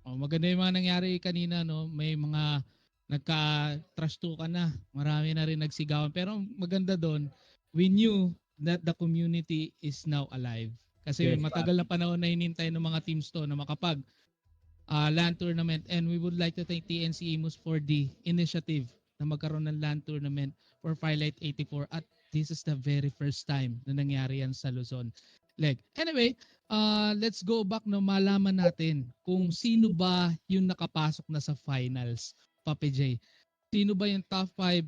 Oh, maganda yung mga nangyari kanina, no? May mga nagka-trash talkan na. Marami na rin nagsigawan. Pero maganda doon, we knew that the community is now alive. Kasi Yes, matagal na panahon na hinintay ng mga teams to na makapag LAN tournament, and we would like to thank TNC Imus for the initiative na magkaroon ng LAN tournament for Firelight 84, at this is the very first time na nangyari yan sa Luzon. Anyway, let's go back na malaman natin kung sino ba yung nakapasok na sa finals, Papi J. Sino ba yung top 5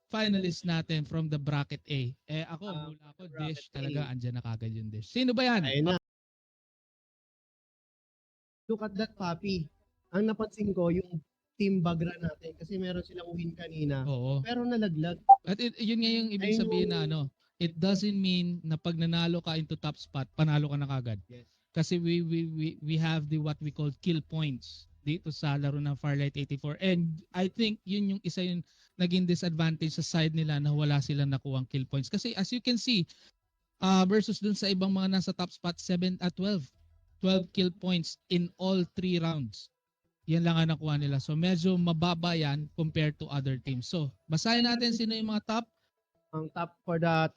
finalists natin from the bracket A? Ako, hula ko, Dish, talaga andyan na kagad yung Dish. Sino ba yan? Ayun na. Look at that, Papi. Ang napansin ko, yung Team Bagra natin, kasi meron silang win kanina, Oo. pero nalaglag. At yun nga yung ibig Ayun sabihin yung- na ano, it doesn't mean na pag nanalo ka into top spot, panalo ka na kagad. Yes. Kasi we have the what we call kill points dito sa laro ng Firelight 84, and I think yun yung isa yung naging disadvantage sa side nila na wala silang nakuhang kill points. Kasi as you can see, versus dun sa ibang mga nasa top spot, 7 at 12 kill points in all 3 rounds. Yan lang ang nakuha nila. So medyo mababa yan compared to other teams. So basahin natin sino yung mga top. Ang top for the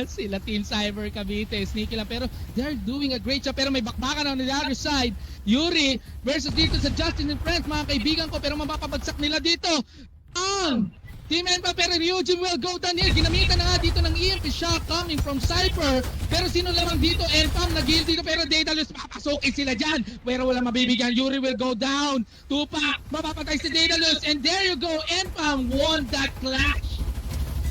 Sila Team Cyber Cavite, sneaky lang, pero they're doing a great job. Pero may bakbakan on the other side. Yuri versus dito sa Justin and Friends, mga kaibigan ko, pero mapapabagsak nila dito ang Team Enpa, pero Ryujin will go down here. Ginamitan na nga dito ng EMP shot coming from Cypher. Pero sino lamang dito? Enpam nag-heal dito, pero Daedalus papasukin sila dyan. Pero wala mabibigyan. Yuri will go down. Tupa, mapapatay si Daedalus. And there you go, Enpam won that clash.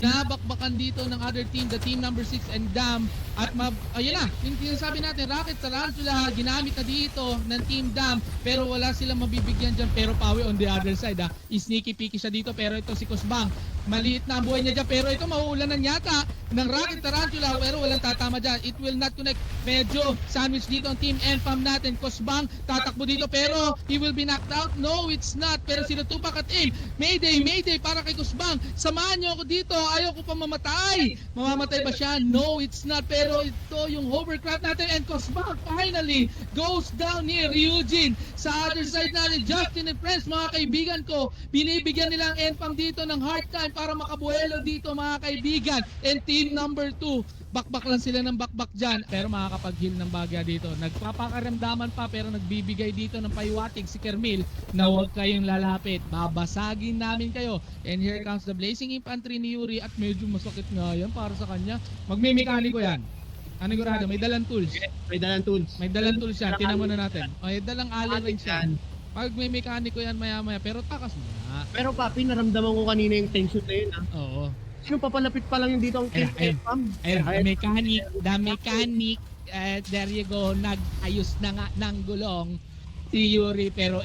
Nabakbakan dito ng other team, the team number 6 and Dam. At ayun na, yung sinasabi natin, Rocket Tarantula, ginamit na dito ng Team Dam, pero wala silang mabibigyan dyan. Pero Pawi on the other side, sneaky peeky siya dito, pero ito si Kusbang, maliit na ang buhay niya dyan, pero ito mauulanan yata ng Rocket Tarantula, pero walang tatama dyan. It will not connect. Medyo sandwich dito ang Team Enfam natin. Kusbang, tatakbo dito, pero he will be knocked out. No, it's not. Pero sila Tupac at Aim. Mayday, Mayday para kay Kusbang. Samahan niyo ako dito. Ayaw ko pa mamatay. Mamamatay ba siya? No, it's not. Pero ito yung hovercraft natin, and Kusbang finally goes down here. Ryujin sa other side natin. Justin and Friends, mga kaibigan ko, binibigyan nila ang Enfam dito ng hard time para makabuelo dito, mga kaibigan. And team number 2, bakbak lang sila ng bakbak dyan, pero makakapag-heal ng bagya dito. Nagpapakaramdaman pa, pero nagbibigay dito ng paywatig si Kermil na huwag kayong lalapit. Babasagin namin kayo. And here comes the Blazing Infantry ni Yuri, at medyo masakit nga yan para sa kanya. Magmimekaniko yan. Anigurado, may dalang tools. may dalang tools. May dalang tools yan. Tinan mo na natin. May dalang allen rin siya. Pag may mekaniko yan maya-maya, pero takas mo na. Pero Papi, naramdaman ko kanina yung tension na yun. Oo. Sino papalapit pa lang yung dito ang Team Ayun. Enfam? The mechanic, there you go, nag-ayos na nga ng gulong si Yuri, pero